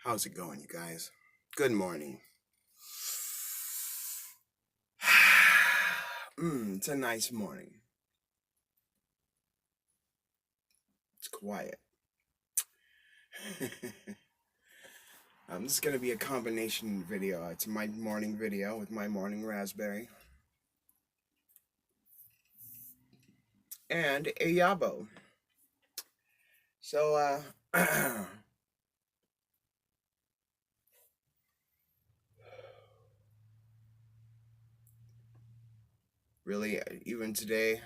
How's it going, you guys? Good morning. It's a nice morning. It's quiet. This is going to be a combination video. It's my morning video with my morning raspberry. And a YABO. So, really, even today,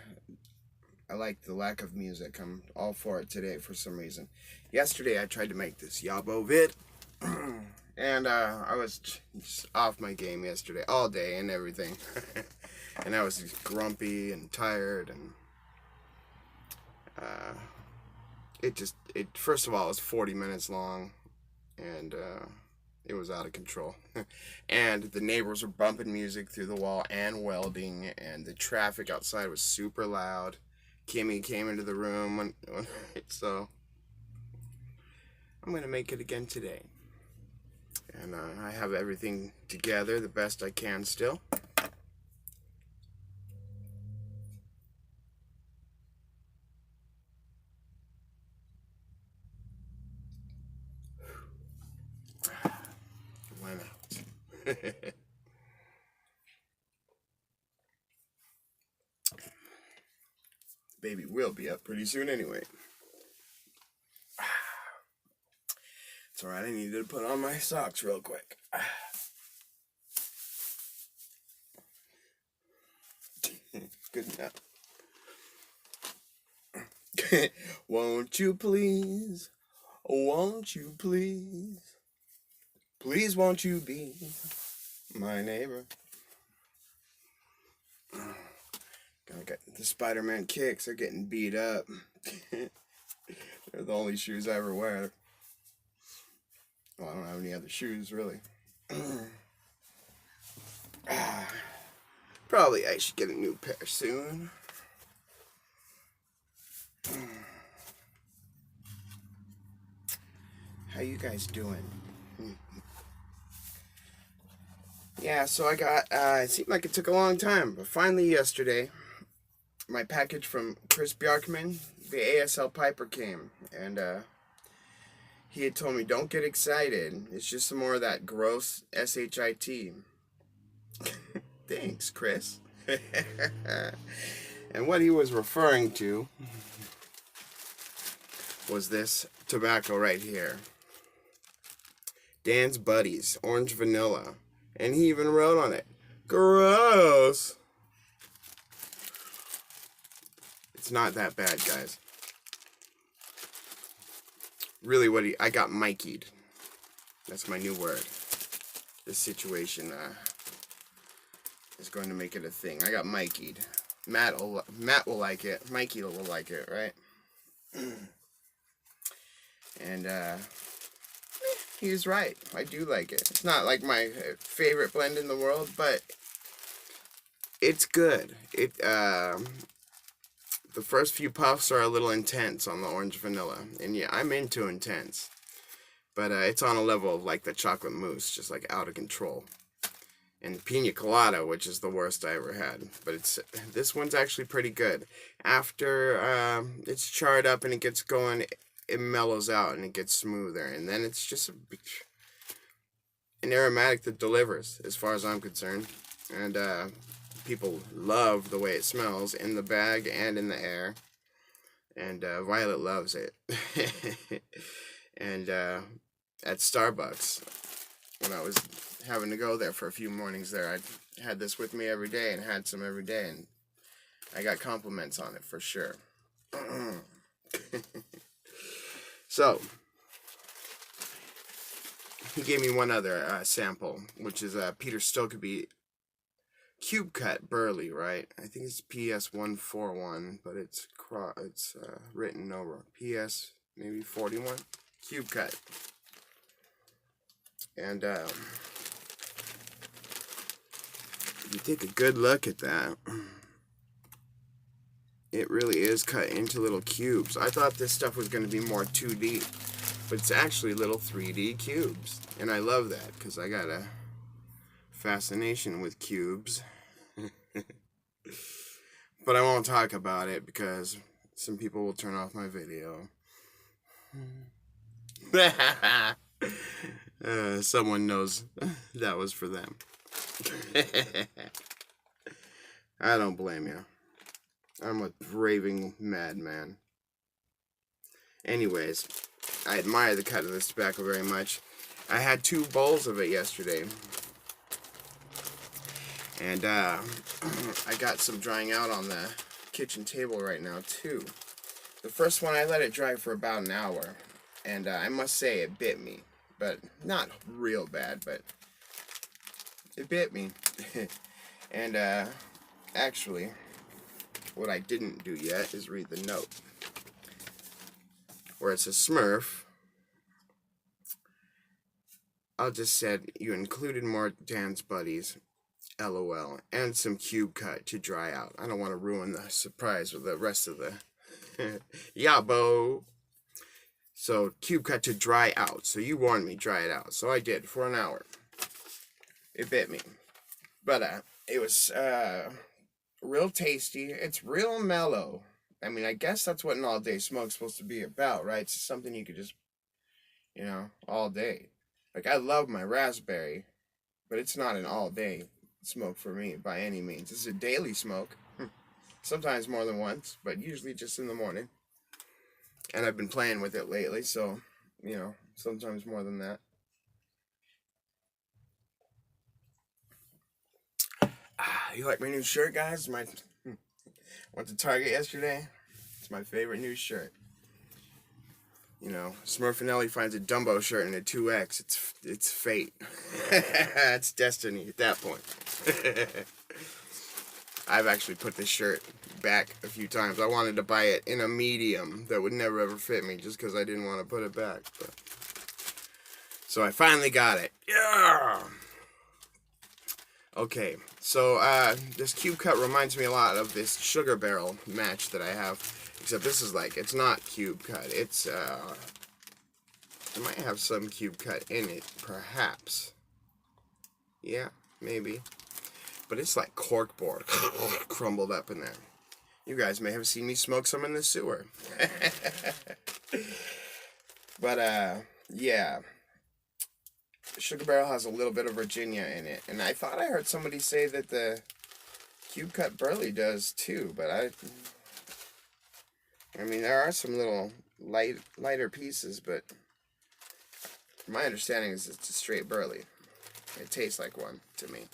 I like the lack of music. I'm all for it today for some reason. Yesterday, I tried to make this YABO vid. And I was just off my game yesterday, all day and everything. And I was just grumpy and tired, and it first of all, it was 40 minutes long, and it was out of control. And the neighbors were bumping music through the wall and welding, and the traffic outside was super loud. Kimmy came into the room, so I'm going to make it again today. And I have everything together the best I can still. Went out. Baby will be up pretty soon anyway. It's alright, I needed to put on my socks real quick. Good enough. Won't you please, please won't you be my neighbor? Gotta get the Spider-Man kicks, they're getting beat up. They're the only shoes I ever wear. Well, I don't have any other shoes, really. Probably I should get a new pair soon. How you guys doing? Yeah, so I got, it seemed like it took a long time, but finally yesterday, my package from Bjarkman, the ASL Piper came, and he had told me, don't get excited, it's just some more of that gross SHIT. Thanks, Chris. And what he was referring to was this tobacco right here. Dan's Buddies, orange vanilla. And he even wrote on it, gross. It's not that bad, guys. Really, I got Mikey'd. That's my new word. This situation is going to make it a thing. I got Mikey'd. Matt will like it. Mikey will like it, right? And he was right. I do like it. It's not like my favorite blend in the world, but it's good. The first few puffs are a little intense on the orange vanilla, and yeah, I'm into intense. But it's on a level of like the chocolate mousse, just like out of control. And pina colada, which is the worst I ever had. But this one's actually pretty good. After it's charred up and it gets going, it mellows out and it gets smoother, and then it's just an aromatic that delivers, as far as I'm concerned. And people love the way it smells in the bag and in the air. And Violet loves it. And at Starbucks, when I was having to go there for a few mornings there, I had this with me every day and had some every day, and I got compliments on it for sure. So, he gave me one other sample, which is Peter Stokeby Cube Cut Burley, right? I think it's PS141, but it's written over PS maybe 41 Cube Cut. And you take a good look at that. It really is cut into little cubes. I thought this stuff was going to be more 2D, But it's actually little 3D cubes. And I love that because I got a fascination with cubes. But I won't talk about it because some people will turn off my video. Someone knows that was for them. I don't blame you. I'm a raving madman. Anyways, I admire the cut of this tobacco very much. I had 2 bowls of it yesterday. And I got some drying out on the kitchen table right now too. The first one I let it dry for about an hour. And I must say it bit me. But not real bad, but it bit me. And actually, what I didn't do yet is read the note. Where it says Smurf, I'll just said you included more Dan's buddies, LOL, and some cube cut to dry out. I don't want to ruin the surprise with the rest of the YABO. So cube cut to dry out. So you warned me, dry it out. So I did for an hour. It bit me, but it was real tasty. It's real mellow. I mean, I guess that's what an all-day smoke's supposed to be about, right? It's something you could just, all day. Like, I love my raspberry, but it's not an all-day smoke for me by any means. It's a daily smoke. Sometimes more than once, but usually just in the morning. And I've been playing with it lately, so, sometimes more than that. You like my new shirt, guys? Went to Target yesterday. It's my favorite new shirt. Smurfinelli finds a Dumbo shirt in a 2X. It's fate. It's destiny at that point. I've actually put this shirt back a few times. I wanted to buy it in a medium that would never ever fit me just because I didn't want to put it back. So I finally got it. Yeah! Okay, so this cube cut reminds me a lot of this sugar barrel match that I have, except this is it's not cube cut. It's it might have some cube cut in it, perhaps. Yeah, maybe. But it's like corkboard crumbled up in there. You guys may have seen me smoke some in the sewer. But yeah. Sugar Barrel has a little bit of Virginia in it. And I thought I heard somebody say that the Cube Cut Burley does too. But I mean, there are some little lighter pieces. But my understanding is it's a straight Burley. It tastes like one to me.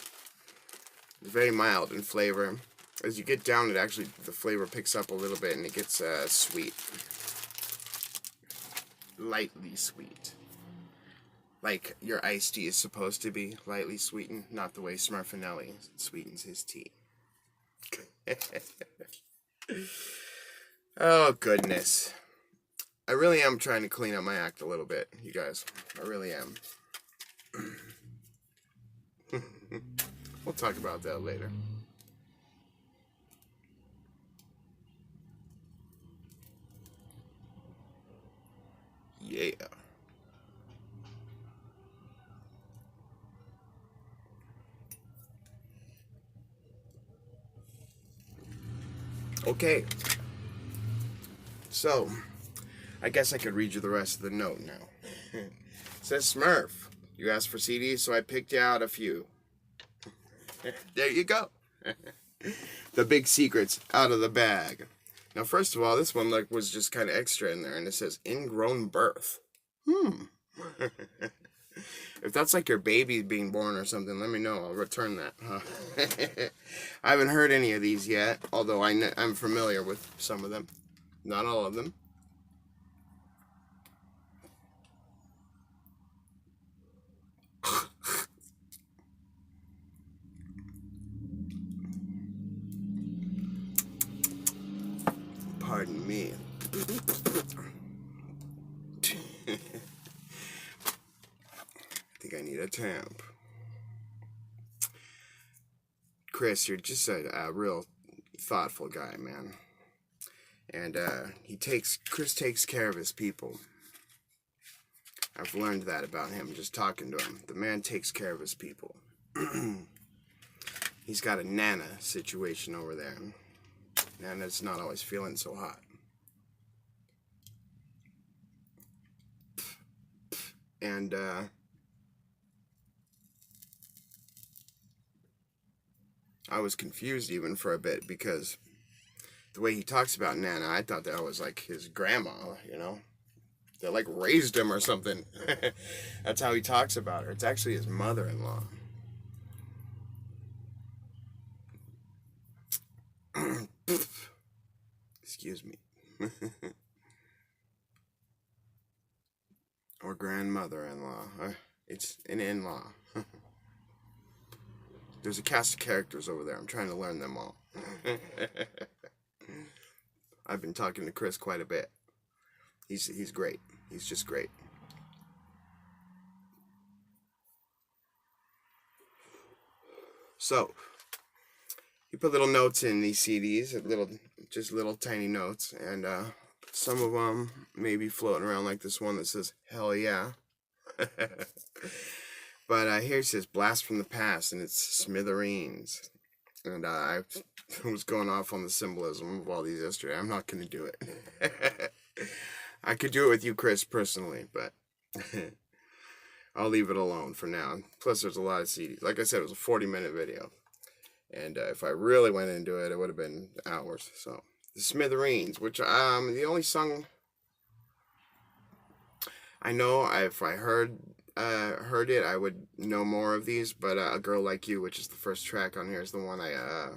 It's very mild in flavor. As you get down, the flavor picks up a little bit and it gets sweet. Lightly sweet. Like your iced tea is supposed to be lightly sweetened, not the way Smurfinelli sweetens his tea. Oh, goodness. I really am trying to clean up my act a little bit, you guys. I really am. We'll talk about that later. Yeah. Okay. So, I guess I could read you the rest of the note now. It says, Smurf, you asked for CDs, so I picked you out a few. There you go. The big secrets out of the bag. Now, first of all, this one was just kind of extra in there, and it says ingrown birth. If that's like your baby being born or something, let me know. I'll return that. I haven't heard any of these yet, although I'm familiar with some of them. Not all of them. Pardon me. I think I need a tamp. Chris, you're just a real thoughtful guy, man. And Chris takes care of his people. I've learned that about him, just talking to him. The man takes care of his people. He's got a Nana situation over there. Nana's not always feeling so hot. And, I was confused even for a bit because the way he talks about Nana, I thought that was like his grandma, you know? That like raised him or something. That's how he talks about her. It's actually his mother-in-law. Excuse me. Or grandmother-in-law. It's an in-law. There's a cast of characters over there. I'm trying to learn them all. I've been talking to Chris quite a bit. He's great. He's just great. So, you put little notes in these CDs, just little tiny notes, and some of them may be floating around like this one that says, hell yeah. But here it says, blast from the past, and it's smithereens. And I was going off on the symbolism of all these yesterday. I'm not going to do it. I could do it with you, Chris, personally, but I'll leave it alone for now. Plus, there's a lot of CDs. Like I said, it was a 40-minute video. And if I really went into it, it would have been hours. So, the Smithereens, which the only song I know, if I heard it, I would know more of these. But A Girl Like You, which is the first track on here, is the one I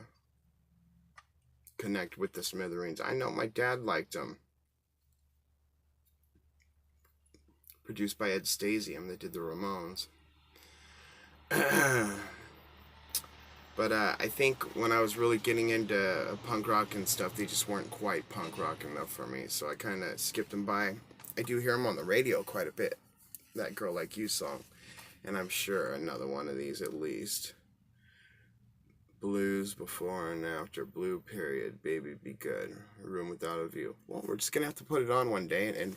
connect with the Smithereens. I know my dad liked them. Produced by Ed Stasium, that did the Ramones. But I think when I was really getting into punk rock and stuff, they just weren't quite punk rock enough for me. So I kind of skipped them by. I do hear them on the radio quite a bit. That Girl Like You song. And I'm sure another one of these at least. Blues before and after. Blue period. Baby be good. Room without a view. Well, we're just going to have to put it on one day and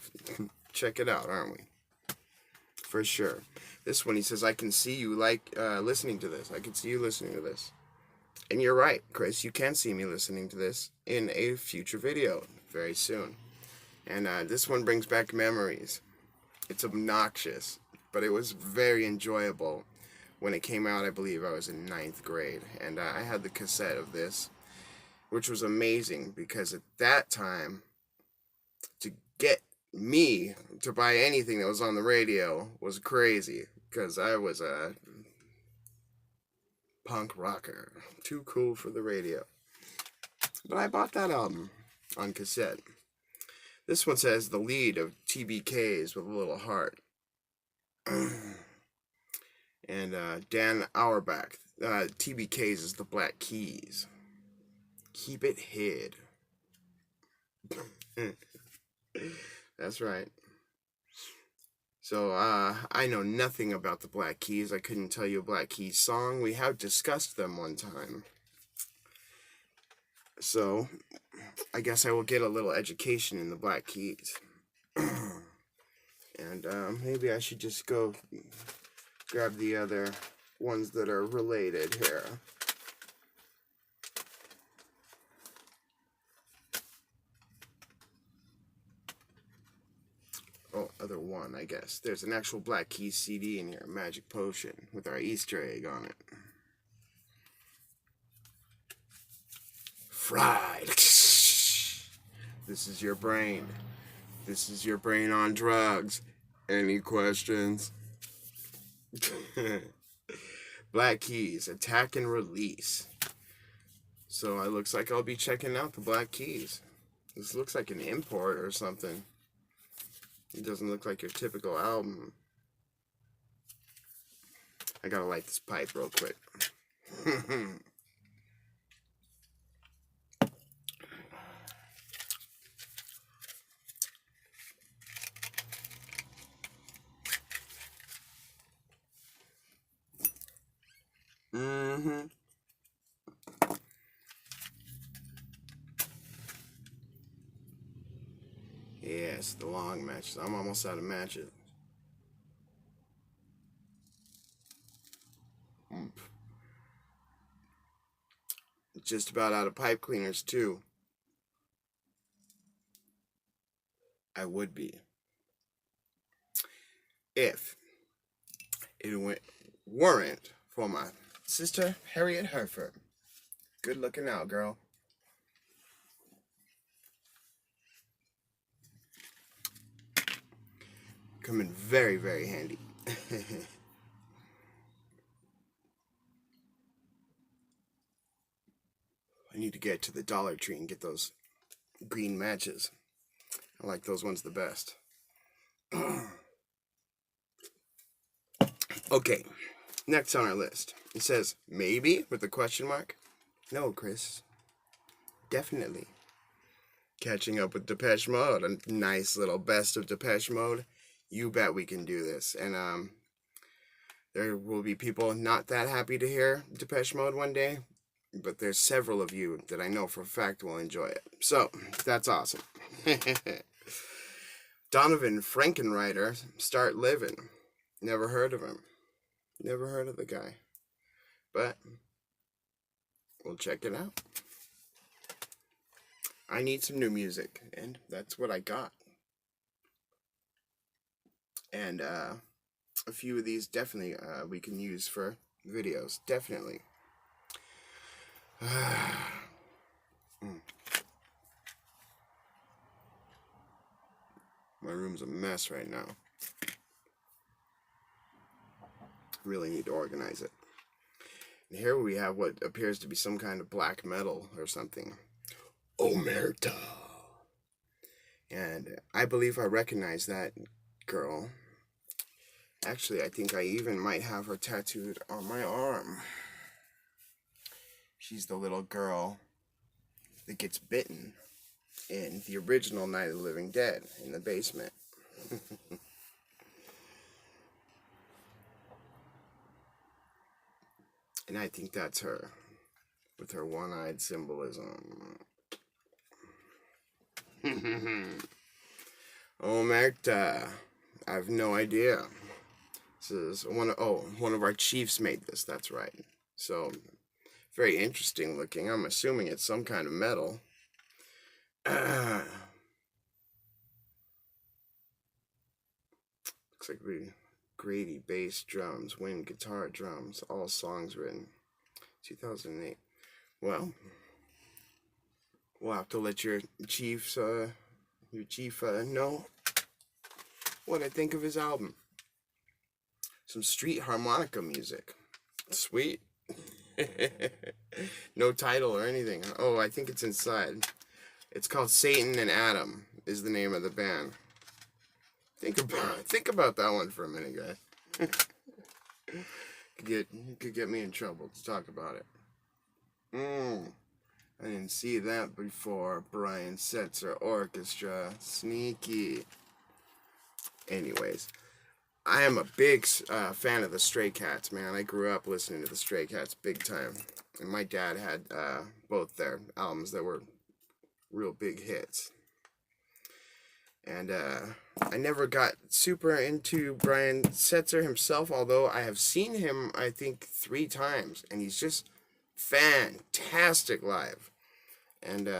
check it out, aren't we? For sure. This one, he says, I can see you listening to this. I can see you listening to this. And you're right, Chris. You can see me listening to this in a future video very soon. And this one brings back memories. It's obnoxious, but it was very enjoyable when it came out. I believe I was in 9th grade. And I had the cassette of this, which was amazing because at that time, to get me to buy anything that was on the radio was crazy because I was a punk rocker, too cool for the radio. But I bought that album on cassette. This one says the lead of TBK's with a little heart. And Dan Auerbach, TBK's is the Black Keys. Keep it hid. That's right. So, I know nothing about the Black Keys. I couldn't tell you a Black Keys song. We have discussed them one time. So, I guess I will get a little education in the Black Keys. And, maybe I should just go grab the other ones that are related here. Oh, other one, I guess. There's an actual Black Keys CD in here, Magic Potion, with our Easter egg on it. Fried. This is your brain. This is your brain on drugs. Any questions? Black Keys, Attack and Release. So it looks like I'll be checking out the Black Keys. This looks like an import or something. It doesn't look like your typical album. I gotta light this pipe real quick. Yes, the long matches. I'm almost out of matches. just about out of pipe cleaners too. I would be. If it weren't for my sister, Harriet Herford. Good looking out, girl. Come in very, very handy. I need to get to the Dollar Tree and get those green matches. I like those ones the best. Okay, next on our list. It says, maybe, with a question mark. No, Chris. Definitely. Catching up with Depeche Mode. A nice little best of Depeche Mode. You bet we can do this. And there will be people not that happy to hear Depeche Mode one day, but there's several of you that I know for a fact will enjoy it. So, that's awesome. Donovan Frankenreiter, Start Living. Never heard of him. Never heard of the guy. But we'll check it out. I need some new music, and that's what I got. And a few of these definitely we can use for videos. Definitely. My room's a mess right now. Really need to organize it. And here we have what appears to be some kind of black metal or something. Omerta. And I believe I recognize that girl. Actually, I think I even might have her tattooed on my arm. She's the little girl that gets bitten in the original Night of the Living Dead in the basement. And I think that's her, with her one-eyed symbolism. Omerta. I have no idea. This is one of our chiefs made this, that's right. So, very interesting looking. I'm assuming it's some kind of metal. Looks like Grady bass, drums, wind, guitar, drums, all songs written 2008. Well, we'll have to let your chief know what I think of his album. Some street harmonica music. Sweet. No title or anything. Oh, I think it's inside. It's called Satan and Adam is the name of the band. Think about that one for a minute, guys. Could get me in trouble to talk about it. I didn't see that before. Brian Setzer Orchestra. Sneaky. Anyways, I am a big fan of the Stray Cats, man. I grew up listening to the Stray Cats big time. And my dad had both their albums that were real big hits. And I never got super into Brian Setzer himself, although I have seen him, I think, 3 times. And he's just fantastic live. And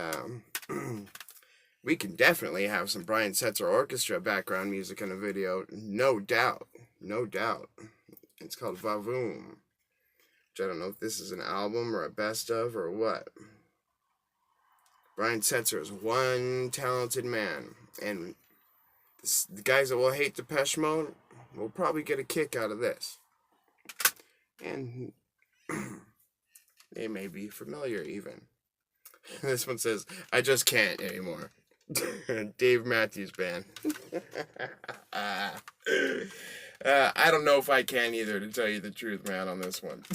we can definitely have some Brian Setzer Orchestra background music in a video. No doubt. No doubt. It's called Vavoom. Which I don't know if this is an album or a best of or what. Brian Setzer is one talented man. And the guys that will hate Depeche Mode will probably get a kick out of this. And they may be familiar even. This one says, I just can't anymore. Dave Matthews Band. I don't know if I can either, to tell you the truth, man, on this one.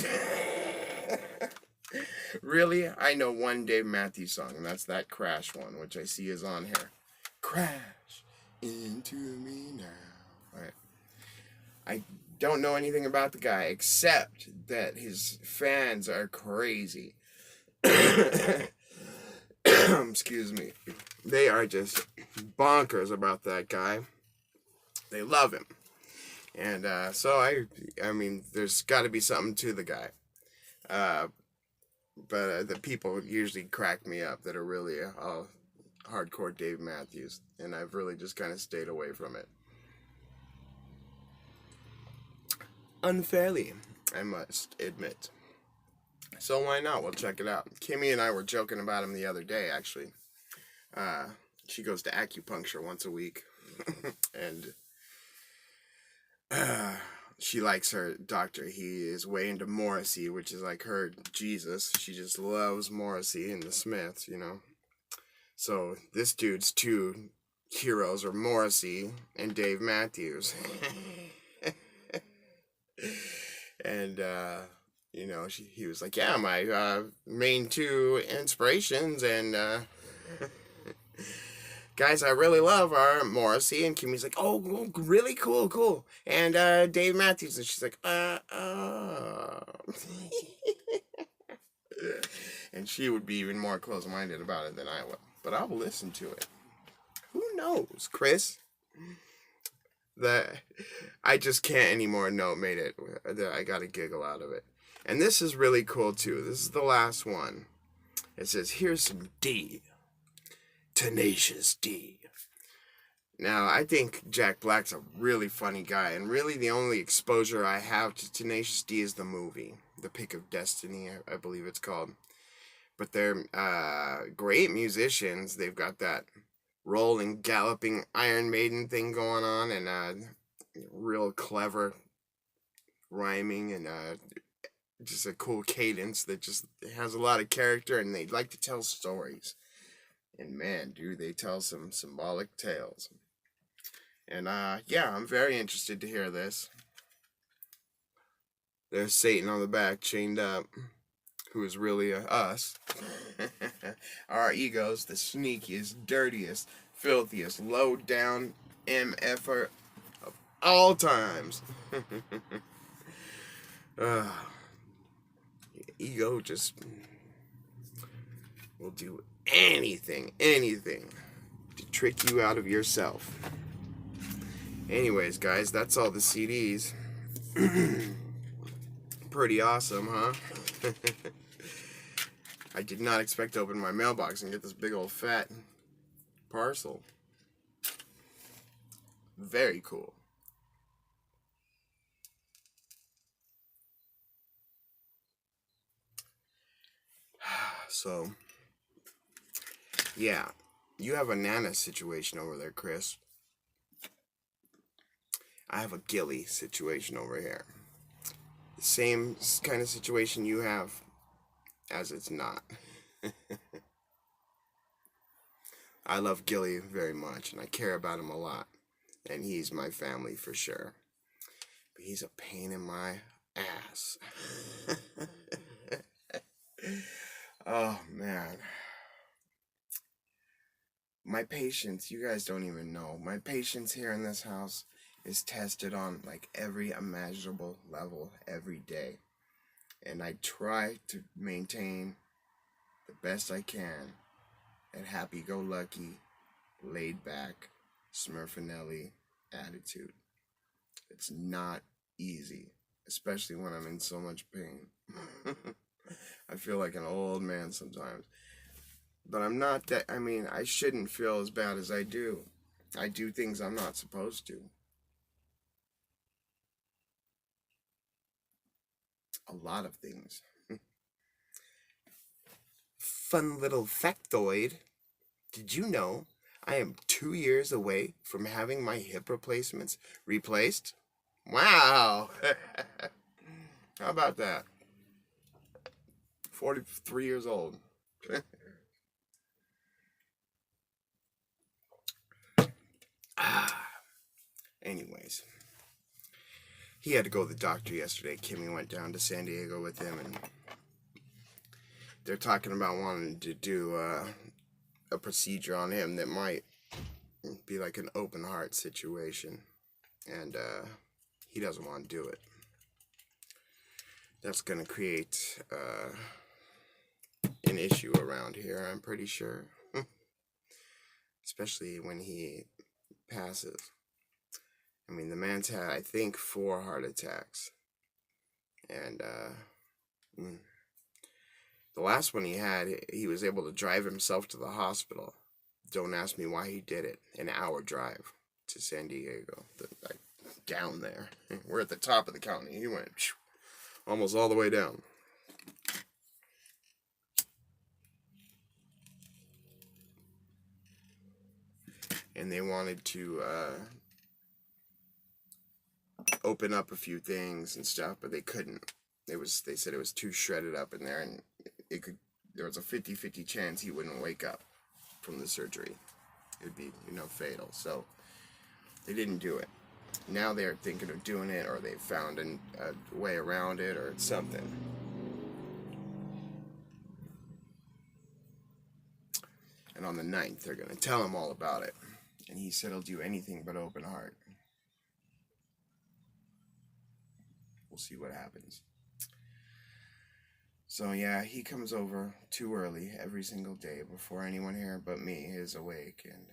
Really, I know one Dave Matthews song, and that's that Crash one, which I see is on here. Crash into me now. Alright. I don't know anything about the guy, except that his fans are crazy. Excuse me. They are just bonkers about that guy. They love him. And so I mean, there's got to be something to the guy. But the people usually crack me up that are really hardcore Dave Matthews, and I've really just kind of stayed away from it. Unfairly, I must admit. So why not? We'll check it out. Kimmy and I were joking about him the other day, actually. Uh, she goes to acupuncture once a week, and uh, she likes her doctor. He is way into Morrissey, which is like her Jesus. She just loves Morrissey and the Smiths, you know. So this dude's two heroes are Morrissey and Dave Matthews. And you know, he was like, yeah, my main two inspirations and guys I really love are Morrissey, and Kimmy's like, oh, really cool. And Dave Matthews, and she's like, and she would be even more close-minded about it than I would. But I'll listen to it. Who knows, Chris? That I just can't anymore. No, it made it. I got a giggle out of it. And this is really cool too. This is the last one. It says, here's some D. Tenacious D. Now, I think Jack Black's a really funny guy, and really the only exposure I have to Tenacious D is the movie, The Pick of Destiny, I believe it's called. But they're great musicians. They've got that rolling, galloping Iron Maiden thing going on, and real clever rhyming, and just a cool cadence that just has a lot of character, and they like to tell stories. And man, do they tell some symbolic tales. And yeah, I'm very interested to hear this. There's Satan on the back, chained up, who is really us. Our egos, the sneakiest, dirtiest, filthiest, low down MFer of all times. Ego just will do anything to trick you out of yourself. Anyways, guys, that's all the CDs. Pretty awesome, huh? I did not expect to open my mailbox and get this big old fat parcel. Very cool. So, yeah, you have a Nana situation over there, Chris. I have a Gilly situation over here. The same kind of situation you have, as it's not. I love Gilly very much, and I care about him a lot. And he's my family for sure. But he's a pain in my ass. Oh, man. My patience, you guys don't even know. My patience here in this house is tested on like every imaginable level every day. And I try to maintain the best I can that happy-go-lucky, laid-back, Smurfinelli attitude. It's not easy, especially when I'm in so much pain. I feel like an old man sometimes. But I'm not that, I mean, I shouldn't feel as bad as I do. I do things I'm not supposed to. A lot of things. Fun little factoid. Did you know I am 2 years away from having my hip replacements replaced? Wow! How about that? 43 years old. Anyways, he had to go to the doctor yesterday. Kimmy went down to San Diego with him, and they're talking about wanting to do a procedure on him that might be like an open heart situation, and he doesn't want to do it. That's going to create an issue around here, I'm pretty sure. Especially when he passes. I mean, the man's had, I think, 4 heart attacks. And The last one he had, he was able to drive himself to the hospital. Don't ask me why he did it. An hour drive to San Diego, like down there. We're at the top of the county. He went almost all the way down. And they wanted to open up a few things and stuff, but they couldn't. They said it was too shredded up in there, and there was a 50-50 chance he wouldn't wake up from the surgery. It would be, fatal. So they didn't do it. Now they're thinking of doing it, or they found a way around it, or something. And on the 9th, they're going to tell him all about it. And he said he'll do anything but open heart. We'll see what happens. So yeah, he comes over too early every single day before anyone here but me is awake. And,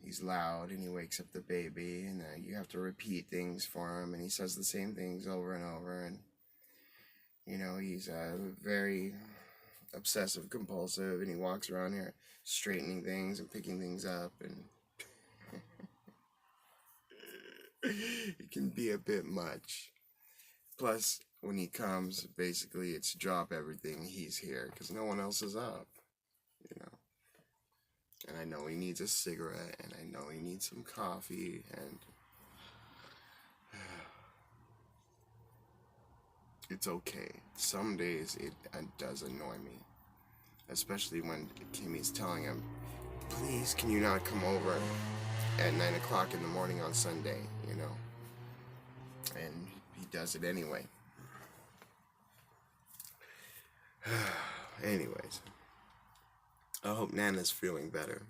he's loud, and he wakes up the baby, and you have to repeat things for him, and he says the same things over and over. And, he's very obsessive compulsive, and he walks around here straightening things and picking things up, and it can be a bit much. Plus, when he comes, basically it's drop everything, he's here, because no one else is up, And I know he needs a cigarette, and I know he needs some coffee, and it's okay. Some days it does annoy me, especially when Kimmy's telling him, please, can you not come over at 9 o'clock in the morning on Sunday, And he does it anyway. Anyways, I hope Nana's feeling better.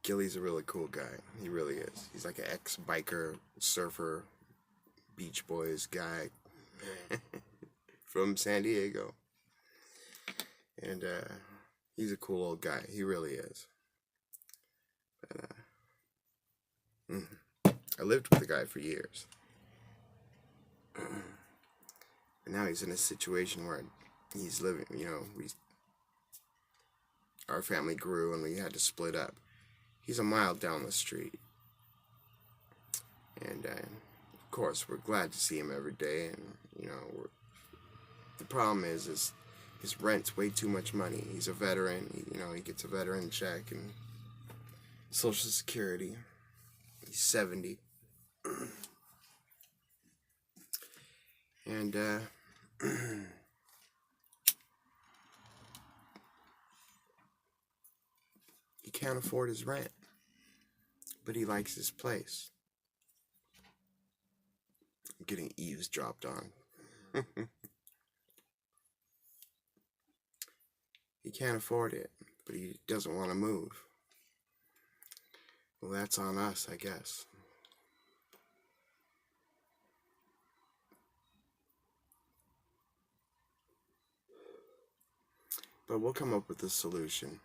Gilly's a really cool guy. He really is. He's like an ex-biker, surfer, Beach Boys guy from San Diego. And he's a cool old guy. He really is. But I lived with the guy for years. And now he's in a situation where he's living, our family grew and we had to split up. He's a mile down the street. And, of course, we're glad to see him every day. And, the problem is his rent's way too much money. He's a veteran. He gets a veteran check and Social Security. He's 70. And, he can't afford his rent, but he likes his place. I'm getting eavesdropped on. He can't afford it, but he doesn't want to move. Well, that's on us, I guess. But we'll come up with a solution.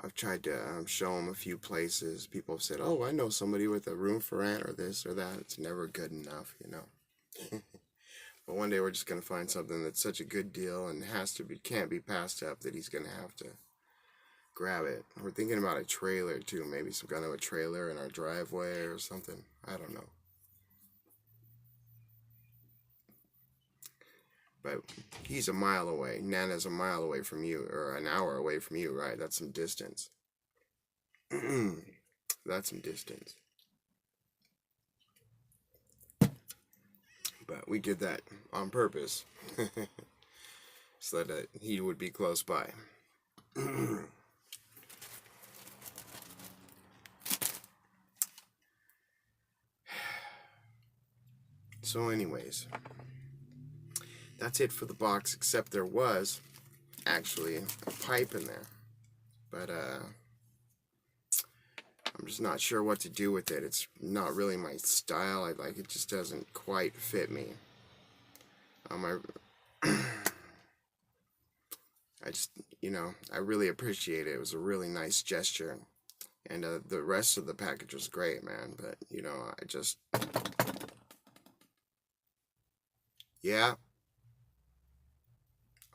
I've tried to show him a few places. People have said, oh, I know somebody with a room for rent or this or that. It's never good enough, But one day we're just going to find something that's such a good deal and can't be passed up that he's going to have to grab it. We're thinking about a trailer too. Maybe some kind of a trailer in our driveway or something. I don't know. But he's a mile away. Nana's a mile away from you, or an hour away from you, right? That's some distance. That's some distance. But we did that on purpose, so that he would be close by. So anyways, that's it for the box, except there was actually a pipe in there. But I'm just not sure what to do with it. It's not really my style. It just doesn't quite fit me. I just, I really appreciate it. It was a really nice gesture. And the rest of the package was great, man. But, Yeah.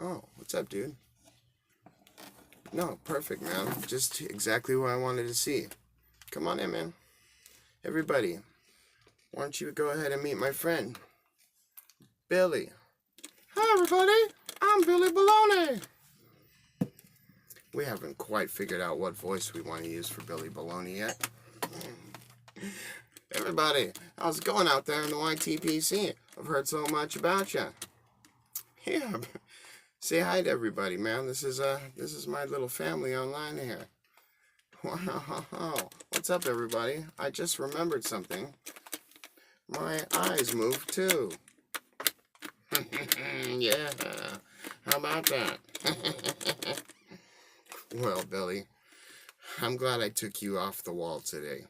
Oh, what's up, dude? No, perfect, man. Just exactly what I wanted to see. Come on in, man. Everybody, why don't you go ahead and meet my friend, Billy. Hi, everybody. I'm Billy Baloney. We haven't quite figured out what voice we want to use for Billy Baloney yet. Everybody, how's it going out there in the YTPC? I've heard so much about you. Yeah, say hi to everybody, man. This is my little family online here. Wow, what's up, everybody? I just remembered something. My eyes moved too. Yeah, how about that? Well, Billy, I'm glad I took you off the wall today.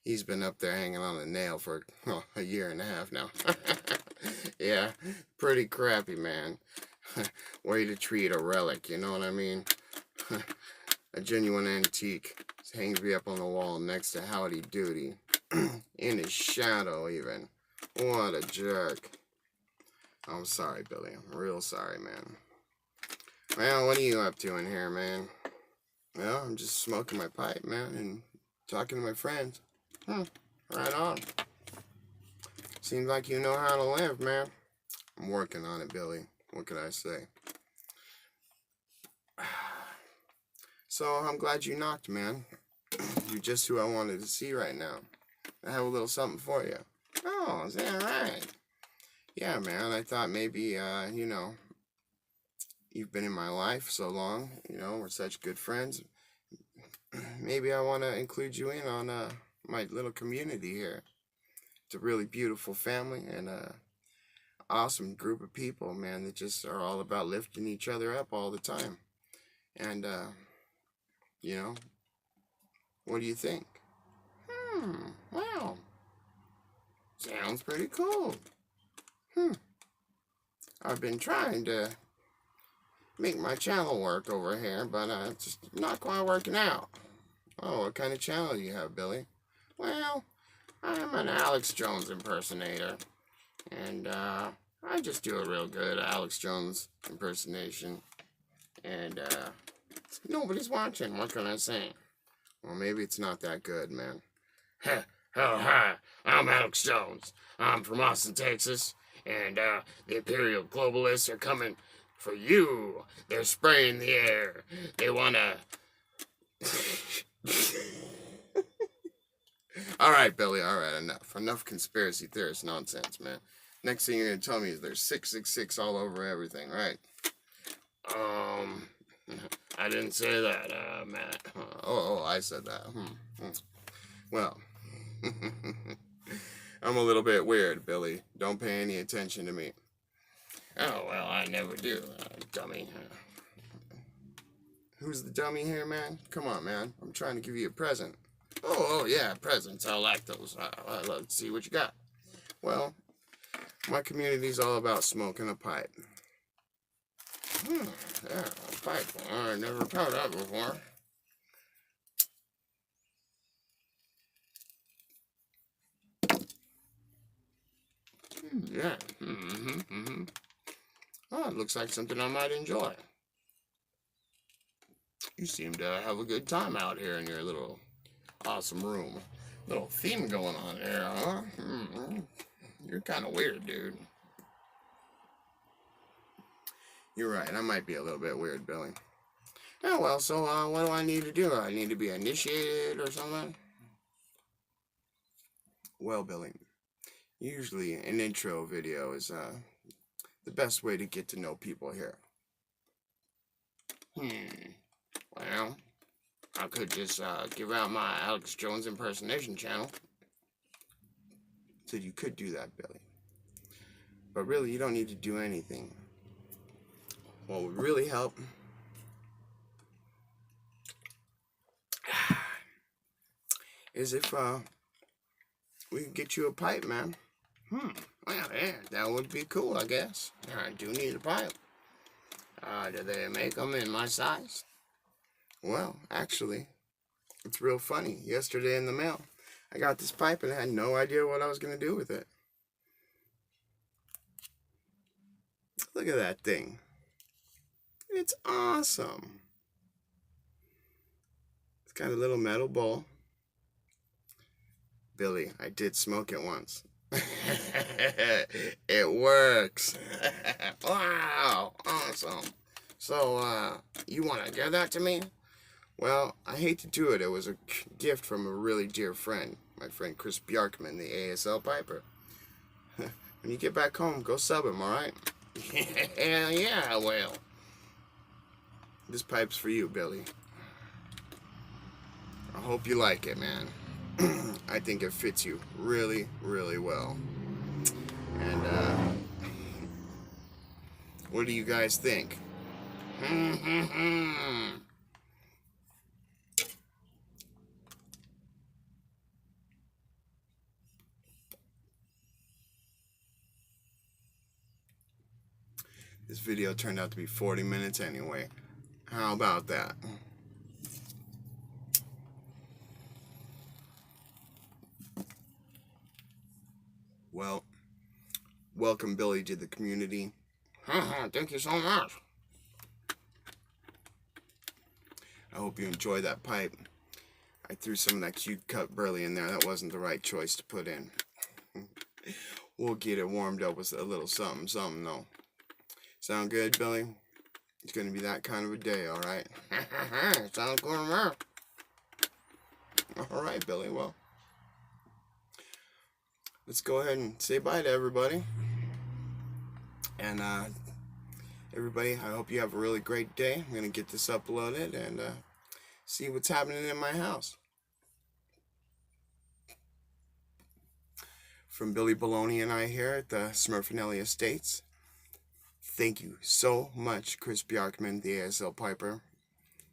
He's been up there hanging on a nail for a year and a half now. Yeah, pretty crappy, man. Way to treat a relic, you know what I mean? A genuine antique. Hangs me up on the wall next to Howdy Doody. In his shadow, even. What a jerk. I'm sorry, Billy. I'm real sorry, man. Well, what are you up to in here, man? Well, I'm just smoking my pipe, man, and talking to my friends. Right on. Seems like you know how to live, man. I'm working on it, Billy. What could I say? So, I'm glad you knocked, man. You're just who I wanted to see right now. I have a little something for you. Oh, is that right? Yeah, man, I thought maybe, you know, you've been in my life so long, you know, we're such good friends. Maybe I want to include you in on my little community here. It's a really beautiful family and awesome group of people, man, that just are all about lifting each other up all the time. And, you know, what do you think? Wow. Sounds pretty cool. I've been trying to make my channel work over here, but it's just not quite working out. Oh, what kind of channel do you have, Billy? Well, I'm an Alex Jones impersonator, and I just do a real good Alex Jones impersonation, and nobody's watching. What can I say? Well, maybe it's not that good, man. Hi, I'm Alex Jones. I'm from Austin, Texas, and the Imperial Globalists are coming for you. They're spraying the air. They wanna... Alright, Billy, alright, enough. Enough conspiracy theorist nonsense, man. Next thing you're gonna tell me is there's 666 all over everything, right? I didn't say that, Matt. Oh, I said that. Well, I'm a little bit weird, Billy. Don't pay any attention to me. Oh, well, I never do, dummy. Who's the dummy here, man? Come on, man. I'm trying to give you a present. Oh, yeah, presents. I like those. Let's see what you got. Well, my community's all about smoking a pipe. Yeah, a pipe. I never tried that before. Yeah. Oh, it looks like something I might enjoy. You seem to have a good time out here in your little awesome room. Little theme going on there, huh? You're kind of weird, dude. You're right. I might be a little bit weird, Billy. Oh, well, so what do I need to do? I need to be initiated or something? Well, Billy, usually an intro video is the best way to get to know people here. Well, I could just give out my Alex Jones impersonation channel. So you could do that, Billy. But really, you don't need to do anything. What would really help is if we could get you a pipe, man. Well, yeah, that would be cool, I guess. I do need a pipe. Do they make them in my size? Well, actually, it's real funny. Yesterday in the mail, I got this pipe and I had no idea what I was going to do with it. Look at that thing. It's awesome. It's got a little metal bowl. Billy, I did smoke it once. It works. Wow, awesome. So, you want to give that to me? Well, I hate to do it. It was a gift from a really dear friend, my friend Chris Bjarkman, the ASL piper. When you get back home, go sub him, alright? Hell yeah, I will. This pipe's for you, Billy. I hope you like it, man. I think it fits you really, really well. And, what do you guys think? This video turned out to be 40 minutes anyway. How about that? Well, welcome Billy to the community. Thank you so much. I hope you enjoy that pipe. I threw some of that cute cut burley in there. That wasn't the right choice to put in. We'll get it warmed up with a little something, though. Sound good, Billy? It's gonna be that kind of a day, alright? Sounds good, man. Alright, Billy, well. Let's go ahead and say bye to everybody. And, everybody, I hope you have a really great day. I'm gonna get this uploaded and, see what's happening in my house. From Billy Baloney and I here at the Smurfinelli Estates. Thank you so much, Chris Bjarkman, the ASL piper.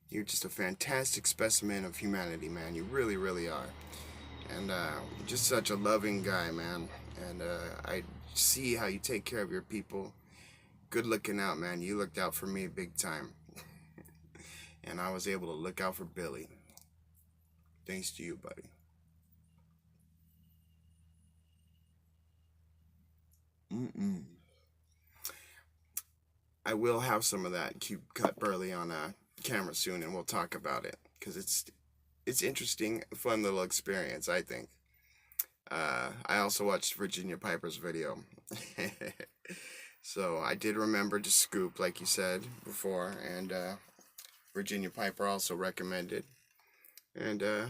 You're just a fantastic specimen of humanity, man. You really, really are. And just such a loving guy, man. And I see how you take care of your people. Good looking out, man. You looked out for me big time. And I was able to look out for Billy. Thanks to you, buddy. I will have some of that cute cut burley on camera soon, and we'll talk about it, because it's interesting, fun little experience, I think. I also watched Virginia Piper's video. So I did remember to scoop, like you said before, and Virginia Piper also recommended. And I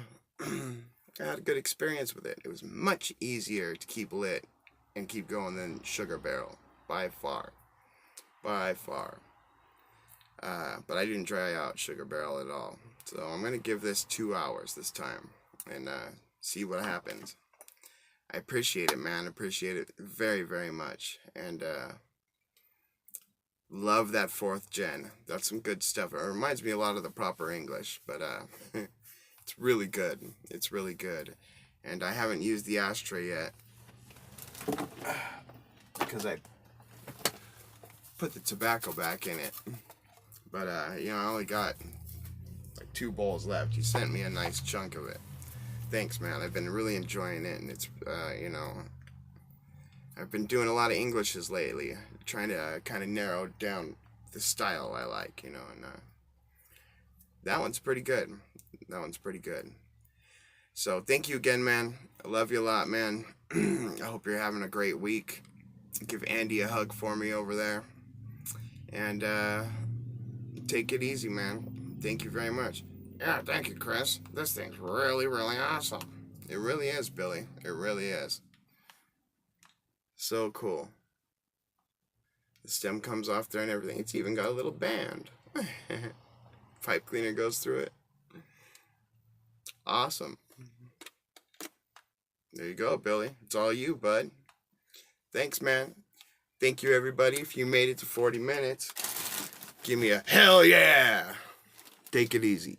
had a good experience with it. It was much easier to keep lit and keep going than Sugar Barrel, by far. By far. But I didn't try out Sugar Barrel at all. So I'm going to give this 2 hours this time and see what happens. I appreciate it, man. Appreciate it very, very much. And love that 4th gen. That's some good stuff. It reminds me a lot of the proper English, but it's really good. It's really good. And I haven't used the ashtray yet because I put the tobacco back in it. But you know, I only got like 2 bowls left. You sent me a nice chunk of it. Thanks, man. I've been really enjoying it, and it's you know, I've been doing a lot of Englishes lately, trying to kind of narrow down the style I like, you know, and that one's pretty good. That one's pretty good. So thank you again, man. I love you a lot, man. I hope you're having a great week. Give Andy a hug for me over there. And take it easy, man. Thank you very much. Yeah, thank you, Chris. This thing's really, really awesome. It really is, Billy. It really is. So cool. The stem comes off there and everything. It's even got a little band. Pipe cleaner goes through it. Awesome. There you go, Billy. It's all you, bud. Thanks, man. Thank you, everybody. If you made it to 40 minutes, give me a hell yeah. Take it easy.